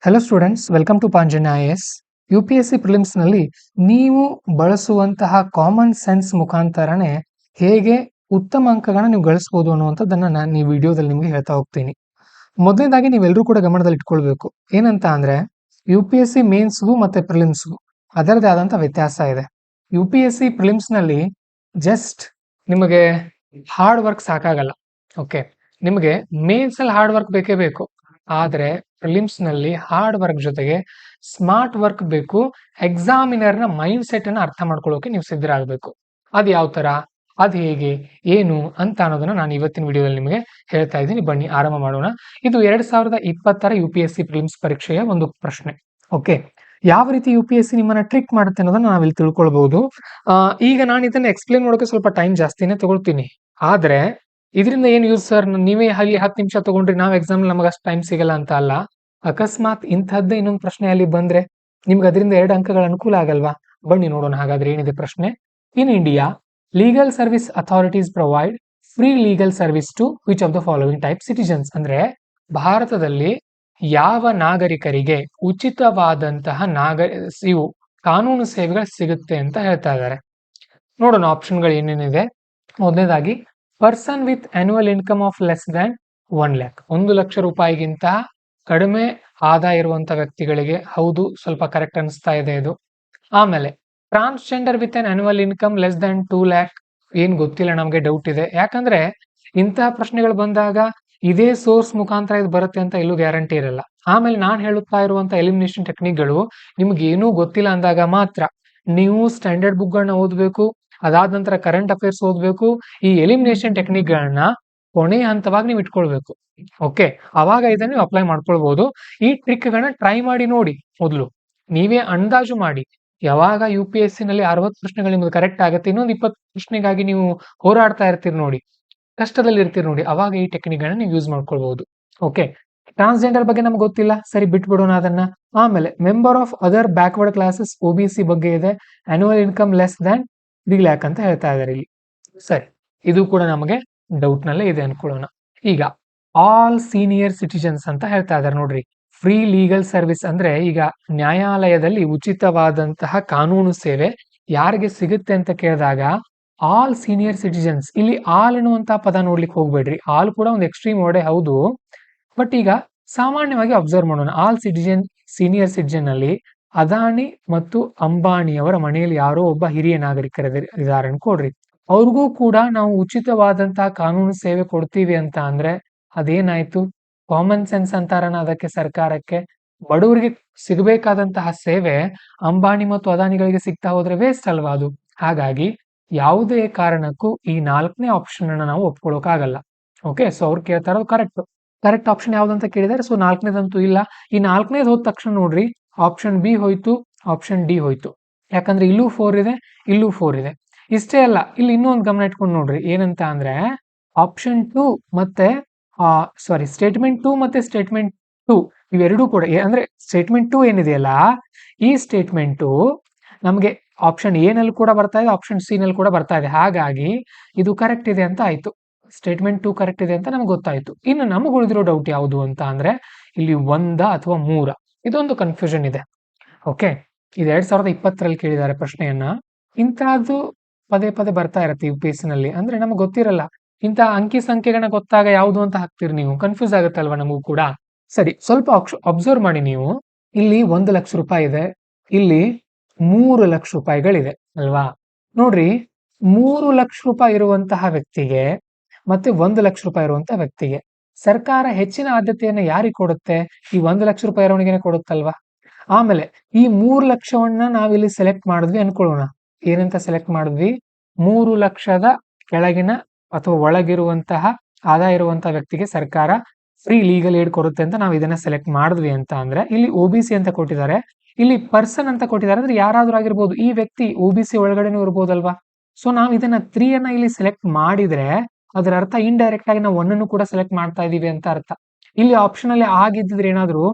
Hello students, welcome to Panjanya IAS. UPSC prelims ನಲ್ಲಿ ನೀವು ಬಳಸುವಂತಹ ಕಾಮನ್ ಸೆನ್ಸ್ ಮುಖಾಂತರನೇ ಹೇಗೆ ಉತ್ತಮ ಅಂಕಗಳನ್ನ ನೀವು ಗಳಿಸಬಹುದು ಅನ್ನುವಂಥದ್ದನ್ನ ನಾನು ಈ ವಿಡಿಯೋದಲ್ಲಿ ನಿಮಗೆ ಹೇಳ್ತಾ ಹೋಗ್ತೀನಿ. ಮೊದಲನೇದಾಗಿ ನೀವೆಲ್ಲರೂ ಕೂಡ ಗಮನದಲ್ಲಿ ಇಟ್ಕೊಳ್ಬೇಕು. ಏನಂತ ಅಂದ್ರೆ UPSC ಮೇನ್ಸ್ಗೂ ಮತ್ತೆ ಪ್ರಿಲಿಮ್ಸ್ಗೂ ಅದರದೇ ಆದಂತ ವ್ಯತ್ಯಾಸ ಇದೆ. UPSC ಪ್ರಿಲಿಮ್ಸ್ ನಲ್ಲಿ ಜಸ್ಟ್ ನಿಮಗೆ ಹಾರ್ಡ್ ವರ್ಕ್ ಸಾಕಾಗಲ್ಲ. ಓಕೆ, ನಿಮಗೆ ಮೇನ್ಸ್ ಅಲ್ಲಿ ಹಾರ್ಡ್ ವರ್ಕ್ ಬೇಕೇ ಬೇಕು. ಆದ್ರೆ ಪ್ರಿಲಿಮ್ಸ್ ನಲ್ಲಿ ಹಾರ್ಡ್ ವರ್ಕ್ ಜೊತೆಗೆ ಸ್ಮಾರ್ಟ್ ವರ್ಕ್ ಬೇಕು. ಎಕ್ಸಾಮಿನರ್ ನ ಮೈಂಡ್ ಸೆಟ್ ಅನ್ನ ಅರ್ಥ ಮಾಡ್ಕೊಳ್ಳೋಕೆ ನೀವು ಸಿದ್ಧರಾಗಬೇಕು. ಅದ್ ಯಾವ ತರ, ಅದ್ ಹೇಗೆ, ಏನು ಅಂತ ಅನ್ನೋದನ್ನ ನಾನು ಇವತ್ತಿನ ವಿಡಿಯೋದಲ್ಲಿ ನಿಮಗೆ ಹೇಳ್ತಾ ಇದ್ದೀನಿ. ಬನ್ನಿ ಆರಂಭ ಮಾಡೋಣ. ಇದು 2020 UPSC ಪ್ರಿಲಿಮ್ಸ್ ಪರೀಕ್ಷೆಯ ಒಂದು ಪ್ರಶ್ನೆ. ಓಕೆ, ಯಾವ ರೀತಿ UPSC ನಿಮ್ಮನ್ನ ಟ್ರಿಕ್ ಮಾಡುತ್ತೆ ಅನ್ನೋದನ್ನ ನಾವಿಲ್ಲಿ ತಿಳ್ಕೊಳ್ಬಹುದು. ಈಗ ನಾನು ಇದನ್ನ ಎಕ್ಸ್ಪ್ಲೇನ್ ಮಾಡೋಕೆ ಸ್ವಲ್ಪ ಟೈಮ್ ಜಾಸ್ತಿನೇ ತಗೊಳ್ತೀನಿ. ಆದ್ರೆ ಇದರಿಂದ ಏನ್ ಯೂಸ್ ಸರ್, ನೀವೇ ಅಲ್ಲಿ 10 ನಿಮಿಷ ತಗೊಂಡ್ರಿ, ನಾವು ಎಕ್ಸಾಮ್ ನಮಗೆ ಅಷ್ಟು ಟೈಮ್ ಸಿಗಲ್ಲ ಅಂತ ಅಲ್ಲ. ಅಕಸ್ಮಾತ್ ಇಂಥದ್ದೇ ಇನ್ನೊಂದು ಪ್ರಶ್ನೆ ಅಲ್ಲಿ ಬಂದ್ರೆ ನಿಮ್ಗೆ ಅದರಿಂದ 2 ಅಂಕಗಳ ಅನುಕೂಲ ಆಗಲ್ವಾ? ಬನ್ನಿ ನೋಡೋಣ ಹಾಗಾದ್ರೆ ಏನಿದೆ ಪ್ರಶ್ನೆ. In India, legal service authorities provide free legal service to which of the following type citizens. ಅಂದ್ರೆ ಭಾರತದಲ್ಲಿ ಯಾವ ನಾಗರಿಕರಿಗೆ ಉಚಿತವಾದಂತಹ ಇವು ಕಾನೂನು ಸೇವೆಗಳು ಸಿಗುತ್ತೆ ಅಂತ ಹೇಳ್ತಾ ಇದ್ದಾರೆ. ನೋಡೋಣ ಆಪ್ಷನ್ಗಳು ಏನೇನಿದೆ. ಮೊದಲನೇದಾಗಿ, person with annual income of less than 1 lakh, 1 lakh ರೂಪಾಯಿಗಿಂತ ಕಡಿಮೆ ಆದಾಯ ಇರುವಂತ ವ್ಯಕ್ತಿಗಳಿಗೆ. ಹೌದು, ಸ್ವಲ್ಪ ಕರೆಕ್ಟ್ ಅನಿಸ್ತಾ ಇದೆ ಇದು. ಆಮೇಲೆ transgender with an annual income less than 2 lakh, ಏನ್ ಗೊತ್ತಿಲ್ಲ, ನಮ್ಗೆ ಡೌಟ್ ಇದೆ. ಯಾಕಂದ್ರೆ ಇಂತಹ ಪ್ರಶ್ನೆಗಳು ಬಂದಾಗ ಇದೇ ಸೋರ್ಸ್ ಮುಖಾಂತರ ಇದು ಬರುತ್ತೆ ಅಂತ ಎಲ್ಲೂ ಗ್ಯಾರಂಟಿ ಇರಲ್ಲ. ಆಮೇಲೆ ನಾನು ಹೇಳುತ್ತಾ ಇರುವಂತ ಎಲಿಮಿನೇಷನ್ ಟೆಕ್ನಿಕ್ಗಳು ನಿಮ್ಗೆ ಏನೂ ಗೊತ್ತಿಲ್ಲ ಅಂದಾಗ ಮಾತ್ರ ನೀವು ಸ್ಟ್ಯಾಂಡರ್ಡ್ ಬುಕ್ ಗಳನ್ನ ಓದ್ಬೇಕು. ಅದಾದ ನಂತರ ಕರೆಂಟ್ ಅಫೇರ್ಸ್ ಓದ್ಬೇಕು. ಈ ಎಲಿಮಿನೇಷನ್ ಟೆಕ್ನಿಕ್ ಗಳನ್ನ ಕೊನೆಯ ಹಂತವಾಗಿ ನೀವು ಇಟ್ಕೊಳ್ಬೇಕು. ಓಕೆ, ಅವಾಗ ಇದನ್ನ ನೀವು ಅಪ್ಲೈ ಮಾಡ್ಕೊಳ್ಬಹುದು. ಈ ಟ್ರಿಕ್ ಗಳನ್ನ ಟ್ರೈ ಮಾಡಿ ನೋಡಿ. ಮೊದಲು ನೀವೇ ಅಂದಾಜು ಮಾಡಿ. ಯಾವಾಗ UPSC ನಲ್ಲಿ 60 ಪ್ರಶ್ನೆಗಳು ನಿಮ್ಗೆ ಕರೆಕ್ಟ್ ಆಗುತ್ತೆ, ಇನ್ನೊಂದು 20 ಪ್ರಶ್ನೆಗಾಗಿ ನೀವು ಹೋರಾಡ್ತಾ ಇರ್ತೀರಿ ನೋಡಿ, ಕಷ್ಟದಲ್ಲಿ ಇರ್ತೀರಿ ನೋಡಿ, ಅವಾಗ ಈ ಟೆಕ್ನಿಕ್ ಗಳನ್ನ ನೀವು ಯೂಸ್ ಮಾಡ್ಕೊಳ್ಬಹುದು. ಓಕೆ, ಟ್ರಾನ್ಸ್ಜೆಂಡರ್ ಬಗ್ಗೆ ನಮ್ಗೆ ಗೊತ್ತಿಲ್ಲ, ಸರಿ ಬಿಟ್ಬಿಡೋಣ ಅದನ್ನ. ಆಮೇಲೆ member of other backward classes OBC ಬಗ್ಗೆ ಇದೆ, annual income less than 3 lakh ಅಂತ ಹೇಳ್ತಾ ಇದ್ದಾರೆ ಇಲ್ಲಿ. ಸರಿ, ಇದು ಕೂಡ ನಮಗೆ ಡೌಟ್ ನಲ್ಲೇ ಇದೆ ಅನ್ಕೊಳ್ಳೋಣ. ಈಗ ಆಲ್ ಸೀನಿಯರ್ ಸಿಟಿಜನ್ಸ್ ಅಂತ ಹೇಳ್ತಾ ಇದ್ದಾರೆ ನೋಡ್ರಿ. ಫ್ರೀ ಲೀಗಲ್ ಸರ್ವಿಸ್ ಅಂದ್ರೆ ಈಗ ನ್ಯಾಯಾಲಯದಲ್ಲಿ ಉಚಿತವಾದಂತಹ ಕಾನೂನು ಸೇವೆ ಯಾರಿಗೆ ಸಿಗುತ್ತೆ ಅಂತ ಕೇಳಿದಾಗ ಆಲ್ ಸೀನಿಯರ್ ಸಿಟಿಜನ್ಸ್, ಇಲ್ಲಿ ಆಲ್ ಎನ್ನುವಂತಹ ಪದ ನೋಡ್ಲಿಕ್ಕೆ ಹೋಗ್ಬೇಡ್ರಿ. ಆಲ್ ಕೂಡ ಒಂದು ಎಕ್ಸ್ಟ್ರೀಮ್ ವರ್ಡೇ ಹೌದು. ಬಟ್ ಈಗ ಸಾಮಾನ್ಯವಾಗಿ ಅಬ್ಸರ್ವ್ ಮಾಡೋಣ. ಆಲ್ ಸೀನಿಯರ್ ಸಿಟಿಜನ್ ಅಲ್ಲಿ ಅದಾನಿ ಮತ್ತು ಅಂಬಾನಿಯವರ ಮನೆಯಲ್ಲಿ ಯಾರೋ ಒಬ್ಬ ಹಿರಿಯ ನಾಗರಿಕರ ಇದಾರೆ ಅನ್ಕೊಡ್ರಿ. ಅವ್ರಿಗೂ ಕೂಡ ನಾವು ಉಚಿತವಾದಂತಹ ಕಾನೂನು ಸೇವೆ ಕೊಡ್ತೀವಿ ಅಂತ ಅಂದ್ರೆ ಅದೇನಾಯ್ತು? ಕಾಮನ್ ಸೆನ್ಸ್ ಅಂತಾರನ ಅದಕ್ಕೆ ಸರ್ಕಾರಕ್ಕೆ. ಬಡವರಿಗೆ ಸಿಗಬೇಕಾದಂತಹ ಸೇವೆ ಅಂಬಾನಿ ಮತ್ತು ಅದಾನಿಗಳಿಗೆ ಸಿಗ್ತಾ ಹೋದ್ರೆ ವೇಸ್ಟ್ ಅಲ್ವಾ ಅದು? ಹಾಗಾಗಿ ಯಾವುದೇ ಕಾರಣಕ್ಕೂ ಈ 4ನೇ ಆಪ್ಷನ್ ಅನ್ನ ನಾವು ಒಪ್ಕೊಳ್ಳೋಕಾಗಲ್ಲ. ಓಕೆ, ಸೊ ಅವ್ರು ಕೇಳ್ತಾ ಇರೋದು ಕರೆಕ್ಟ್ ಆಪ್ಷನ್ ಯಾವ್ದಂತ ಕೇಳಿದಾರೆ. ಸೊ 4ನೇದಂತೂ ಇಲ್ಲ. ಈ 4ನೇದು ಹೋದ ತಕ್ಷಣ ನೋಡ್ರಿ, ಆಪ್ಷನ್ ಬಿ ಹೋಯ್ತು, ಆಪ್ಷನ್ ಡಿ ಹೋಯ್ತು. ಯಾಕಂದ್ರೆ ಇಲ್ಲೂ 4 ಇದೆ, ಇಲ್ಲೂ 4 ಇದೆ. ಇಷ್ಟೇ ಅಲ್ಲ, ಇಲ್ಲಿ ಇನ್ನೊಂದು ಗಮನ ಇಟ್ಕೊಂಡು ನೋಡ್ರಿ. ಏನಂತ ಅಂದ್ರೆ ಆಪ್ಷನ್ 2 ಮತ್ತೆ ಸ್ಟೇಟ್ಮೆಂಟ್ 2 ಮತ್ತೆ ಸ್ಟೇಟ್ಮೆಂಟ್ 2 ಇವೆರಡೂ ಕೂಡ ಅಂದ್ರೆ ಸ್ಟೇಟ್ಮೆಂಟ್ 2 ಏನಿದೆಯಲ್ಲ, ಈ ಸ್ಟೇಟ್ಮೆಂಟ್ ನಮಗೆ ಆಪ್ಷನ್ ಎ ನಲ್ಲಿ ಕೂಡ ಬರ್ತಾ ಇದೆ, ಆಪ್ಷನ್ ಸಿ ನಲ್ಲಿ ಕೂಡ ಬರ್ತಾ ಇದೆ. ಹಾಗಾಗಿ ಇದು ಕರೆಕ್ಟ್ ಇದೆ ಅಂತ ಆಯ್ತು. ಸ್ಟೇಟ್ಮೆಂಟ್ 2 ಕರೆಕ್ಟ್ ಇದೆ ಅಂತ ನಮ್ಗೆ ಗೊತ್ತಾಯ್ತು. ಇನ್ನು ನಮಗೆ ಉಳಿದಿರೋ ಡೌಟ್ ಯಾವುದು ಅಂತ ಅಂದ್ರೆ ಇಲ್ಲಿ 1 ಅಥವಾ 3, ಇದೊಂದು ಕನ್ಫ್ಯೂಷನ್ ಇದೆ. ಓಕೆ, ಇದು 2020ರಲ್ಲಿ ಕೇಳಿದ್ದಾರೆ ಪ್ರಶ್ನೆಯನ್ನ. ಇಂತಹದ್ದು ಪದೇ ಪದೇ ಬರ್ತಾ ಇರತ್ತೆ UPSC ನಲ್ಲಿ. ಅಂದ್ರೆ ನಮ್ಗೆ ಗೊತ್ತಿರಲ್ಲ, ಇಂತಹ ಅಂಕಿ ಸಂಖ್ಯೆಗಳನ್ನ ಗೊತ್ತಾಗ ಯಾವುದು ಅಂತ ಹಾಕ್ತಿರಿ ನೀವು, ಕನ್ಫ್ಯೂಸ್ ಆಗುತ್ತಲ್ವಾ ನಮಗೂ ಕೂಡ. ಸರಿ, ಸ್ವಲ್ಪ ಅಬ್ಸರ್ವ್ ಮಾಡಿ ನೀವು. ಇಲ್ಲಿ 1 ಲಕ್ಷ ರೂಪಾಯಿ ಇದೆ, ಇಲ್ಲಿ 3 ಲಕ್ಷ ರೂಪಾಯಿಗಳಿದೆ ಅಲ್ವಾ? ನೋಡ್ರಿ, 3 ಲಕ್ಷ ರೂಪಾಯಿ ಇರುವಂತಹ ವ್ಯಕ್ತಿಗೆ ಮತ್ತೆ 1 ಲಕ್ಷ ರೂಪಾಯಿ ಇರುವಂತಹ ವ್ಯಕ್ತಿಗೆ ಸರ್ಕಾರ ಹೆಚ್ಚಿನ ಆದ್ಯತೆಯನ್ನ ಯಾರಿಗೆ ಕೊಡುತ್ತೆ? ಈ 1 ಲಕ್ಷ ರೂಪಾಯಿ ಇರೋನಿಗೆ ಕೊಡುತ್ತಲ್ವಾ? ಆಮೇಲೆ ಈ 3 ಲಕ್ಷವನ್ನ ನಾವಿಲ್ಲಿ ಸೆಲೆಕ್ಟ್ ಮಾಡಿದ್ವಿ ಅನ್ಕೊಳ್ಳೋಣ. ಏನಂತ ಸೆಲೆಕ್ಟ್ ಮಾಡಿದ್ವಿ? 3 ಲಕ್ಷದ ಕೆಳಗಿನ ಅಥವಾ ಒಳಗಿರುವಂತಹ ಆದಾಯ ಇರುವಂತಹ ವ್ಯಕ್ತಿಗೆ ಸರ್ಕಾರ ಫ್ರೀ ಲೀಗಲ್ ಏಡ್ ಕೊಡುತ್ತೆ ಅಂತ ನಾವು ಇದನ್ನ ಸೆಲೆಕ್ಟ್ ಮಾಡಿದ್ವಿ ಅಂತ ಅಂದ್ರೆ ಇಲ್ಲಿ OBC ಅಂತ ಕೊಟ್ಟಿದ್ದಾರೆ, ಇಲ್ಲಿ ಪರ್ಸನ್ ಅಂತ ಕೊಟ್ಟಿದ್ದಾರೆ. ಅಂದ್ರೆ ಯಾರಾದ್ರೂ ಆಗಿರ್ಬೋದು, ಈ ವ್ಯಕ್ತಿ OBC ಒಳಗಡೆನೂ ಇರ್ಬೋದಲ್ವಾ? ಸೊ ನಾವು ಇದನ್ನ 3 ಅನ್ನ ಇಲ್ಲಿ ಸೆಲೆಕ್ಟ್ ಮಾಡಿದ್ರೆ ಅದರ ಅರ್ಥ ಇಂಡೈರೆಕ್ಟ್ ಆಗಿ ನಾವು 1 ಅನ್ನು ಕೂಡ ಸೆಲೆಕ್ಟ್ ಮಾಡ್ತಾ ಇದೀವಿ ಅಂತ ಅರ್ಥ. ಇಲ್ಲಿ ಆಪ್ಷನ್ ಅಲ್ಲಿ ಆಗಿದ್ರೆ ಏನಾದ್ರು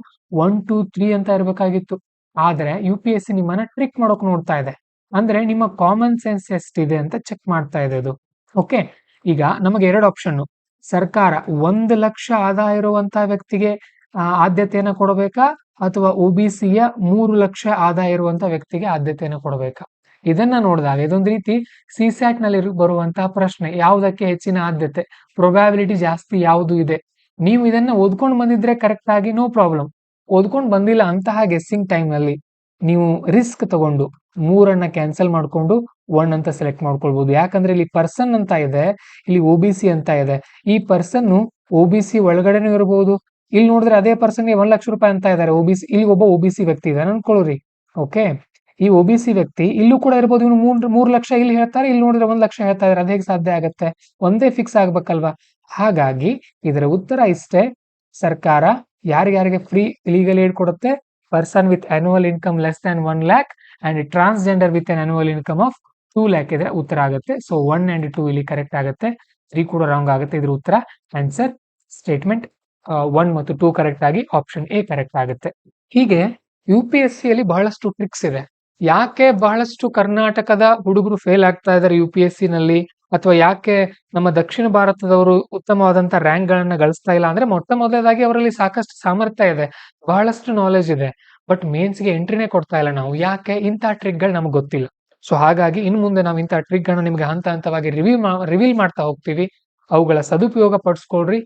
1 2 3 ಅಂತ ಇರ್ಬೇಕಾಗಿತ್ತು. ಆದ್ರೆ UPSC ನಿಮ್ಮನ್ನ ಟ್ರಿಕ್ ಮಾಡೋಕ್ ನೋಡ್ತಾ ಇದೆ. ಅಂದ್ರೆ ನಿಮ್ಮ ಕಾಮನ್ ಸೆನ್ಸ್ ಎಷ್ಟಿದೆ ಅಂತ ಚೆಕ್ ಮಾಡ್ತಾ ಇದೆ ಅದು. ಓಕೆ, ಈಗ ನಮಗೆ 2 ಆಪ್ಷನ್. ಸರ್ಕಾರ 1 ಲಕ್ಷ ಆದಾಯ ಇರುವಂತಹ ವ್ಯಕ್ತಿಗೆ ಆದ್ಯತೆಯನ್ನ ಕೊಡಬೇಕಾ, ಅಥವಾ OBCಯ 3 ಲಕ್ಷ ಆದಾಯ ಇರುವಂತ ವ್ಯಕ್ತಿಗೆ ಆದ್ಯತೆಯನ್ನು ಕೊಡಬೇಕಾ? ಇದನ್ನ ನೋಡಿದಾಗ ಇದೊಂದು ರೀತಿ CSAT ನಲ್ಲಿ ಬರುವಂತಹ ಪ್ರಶ್ನೆ. ಯಾವುದಕ್ಕೆ ಹೆಚ್ಚಿನ ಆದ್ಯತೆ, ಪ್ರೊಬ್ಯಾಬಿಲಿಟಿ ಜಾಸ್ತಿ ಯಾವುದು ಇದೆ? ನೀವು ಇದನ್ನ ಓದ್ಕೊಂಡು ಬಂದಿದ್ರೆ ಕರೆಕ್ಟ್ ಆಗಿ ನೋ ಪ್ರಾಬ್ಲಮ್. ಓದ್ಕೊಂಡು ಬಂದಿಲ್ಲ ಅಂತಹ ಗೆಸ್ಸಿಂಗ್ ಟೈಮ್ ನಲ್ಲಿ ನೀವು ರಿಸ್ಕ್ ತಗೊಂಡು 3 ಕ್ಯಾನ್ಸಲ್ ಮಾಡ್ಕೊಂಡು 1 ಅಂತ ಸೆಲೆಕ್ಟ್ ಮಾಡ್ಕೊಳ್ಬಹುದು. ಯಾಕಂದ್ರೆ ಇಲ್ಲಿ ಪರ್ಸನ್ ಅಂತ ಇದೆ, ಇಲ್ಲಿ OBC ಅಂತ ಇದೆ. ಈ ಪರ್ಸನ್ OBC ಒಳಗಡೆನೂ ಇರಬಹುದು. ಇಲ್ಲಿ ನೋಡಿದ್ರೆ ಅದೇ ಪರ್ಸನ್ಗೆ 1 ಲಕ್ಷ ರೂಪಾಯಿ ಅಂತ ಇದ್ದಾರೆ OBC. ಇಲ್ಲಿ ಒಬ್ಬ OBC ವ್ಯಕ್ತಿ ಇದ್ದಾನೆ ಅನ್ಕೊಳ್ಳ್ರಿ. ಓಕೆ, ಈ OBC ವ್ಯಕ್ತಿ ಇಲ್ಲೂ ಕೂಡ ಇರ್ಬೋದು. ಇವನು 3 ಲಕ್ಷ ಇಲ್ಲಿ ಹೇಳ್ತಾರೆ, ಇಲ್ಲಿ ನೋಡಿದ್ರೆ 1 ಲಕ್ಷ ಹೇಳ್ತಾ ಇದ್ದಾರೆ. ಅದ್ ಹೇಗೆ ಸಾಧ್ಯ ಆಗತ್ತೆ? ಒಂದೇ ಫಿಕ್ಸ್ ಆಗ್ಬೇಕಲ್ವಾ? ಹಾಗಾಗಿ ಇದರ ಉತ್ತರ ಇಷ್ಟೇ. ಸರ್ಕಾರ ಯಾರ್ಯಾರಿಗೆ ಫ್ರೀ ಲೀಗಲ್ ಏಡ್ ಕೊಡುತ್ತೆ? Person with annual income less than 1 lakh and transgender with an annual income of 2 lakh ಇದ್ರೆ ಉತ್ತರ ಆಗುತ್ತೆ. ಸೊ 1 and 2 ಇಲ್ಲಿ ಕರೆಕ್ಟ್ ಆಗುತ್ತೆ, 3 ಕೂಡ ರಾಂಗ್ ಆಗುತ್ತೆ. ಇದ್ರ ಉತ್ತರ ಆನ್ಸರ್ ಸ್ಟೇಟ್ಮೆಂಟ್ 1 ಮತ್ತು 2 ಕರೆಕ್ಟ್ ಆಗಿ ಆಪ್ಷನ್ ಎ ಕರೆಕ್ಟ್ ಆಗುತ್ತೆ. ಹೀಗೆ UPSC ಯಲ್ಲಿ ಬಹಳಷ್ಟು ಟ್ರಿಕ್ಸ್ ಇದೆ. ಯಾಕೆ ಬಹಳಷ್ಟು ಕರ್ನಾಟಕದ ಹುಡುಗರು ಫೇಲ್ ಆಗ್ತಾ ಇದ್ದಾರೆ UPSC ನಲ್ಲಿ, ಅಥವಾ ಯಾಕೆ ನಮ್ಮ ದಕ್ಷಿಣ ಭಾರತದವರು ಉತ್ತಮವಾದಂತ ರ್ಯಾಂಕ್ ಗಳನ್ನ ಗಳಿಸ್ತಾ ಇಲ್ಲ ಅಂದ್ರೆ, ಮೊಟ್ಟ ಮೊದಲನೇದಾಗಿ ಅವರಲ್ಲಿ ಸಾಕಷ್ಟು ಸಾಮರ್ಥ್ಯ ಇದೆ, ಬಹಳಷ್ಟು ನಾಲೆಜ್ ಇದೆ, ಬಟ್ ಮೇನ್ಸ್ ಗೆ ಎಂಟ್ರಿನೇ ಕೊಡ್ತಾ ಇಲ್ಲ ನಾವು. ಯಾಕೆ? ಇಂತಹ ಟ್ರಿಕ್ ಗಳು ನಮ್ಗೆ ಗೊತ್ತಿಲ್ಲ. ಸೊ ಹಾಗಾಗಿ ಇನ್ನು ಮುಂದೆ ನಾವು ಇಂತಹ ಟ್ರಿಕ್ ಗಳನ್ನ ನಿಮ್ಗೆ ಹಂತ ಹಂತವಾಗಿ ರಿವೀಲ್ ಮಾಡ್ತಾ ಹೋಗ್ತೀವಿ. ಅವುಗಳ ಸದುಪಯೋಗ ಪಡಿಸ್ಕೊಳ್ರಿ,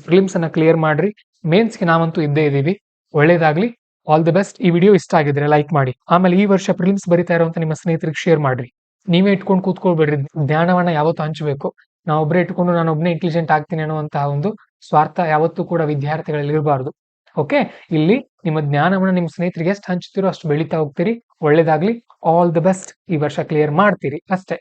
ಪ್ರಿಲಿಮ್ಸ್ ಅನ್ನ ಕ್ಲಿಯರ್ ಮಾಡ್ರಿ. ಮೇನ್ಸ್ ಗೆ ನಾವಂತೂ ಇದ್ದೇ ಇದೀವಿ. ಒಳ್ಳೇದಾಗ್ಲಿ, ಆಲ್ ದಿ ಬೆಸ್ಟ್. ಈ ವಿಡಿಯೋ ಇಷ್ಟ ಆಗಿದ್ರೆ ಲೈಕ್ ಮಾಡಿ. ಆಮೇಲೆ ಈ ವರ್ಷ ಪ್ರಿಲಿಮ್ಸ್ ಬರಿತಾ ಇರುವಂತ ನಿಮ್ಮ ಸ್ನೇಹಿತರಿಗೆ ಶೇರ್ ಮಾಡ್ರಿ. ನೀವೇ ಇಟ್ಕೊಂಡು ಕೂತ್ಕೊಳ್ಬೇಡ್ರಿ, ಜ್ಞಾನವನ್ನ ಯಾವತ್ತೂ ಹಂಚಬೇಕು. ನಾವೊಬ್ಬರೇ ಇಟ್ಕೊಂಡು ನಾನೊಬ್ಬನೇ ಇಂಟೆಲಿಜೆಂಟ್ ಆಗ್ತೀನಿ ಅನ್ನುವಂತಹ ಒಂದು ಸ್ವಾರ್ಥ ಯಾವತ್ತೂ ಕೂಡ ವಿದ್ಯಾರ್ಥಿಗಳಲ್ಲಿ ಇರಬಾರ್ದು. ಓಕೆ, ಇಲ್ಲಿ ನಿಮ್ಮ ಜ್ಞಾನವನ್ನ ನಿಮ್ಮ ಸ್ನೇಹಿತರಿಗೆ ಎಷ್ಟು ಹಂಚ್ತಿರೋ ಅಷ್ಟು ಬೆಳೀತಾ ಹೋಗ್ತೀರಿ. ಒಳ್ಳೇದಾಗ್ಲಿ, ಆಲ್ ದಿ ಬೆಸ್ಟ್. ಈ ವರ್ಷ ಕ್ಲಿಯರ್ ಮಾಡ್ತೀರಿ ಅಷ್ಟೇ.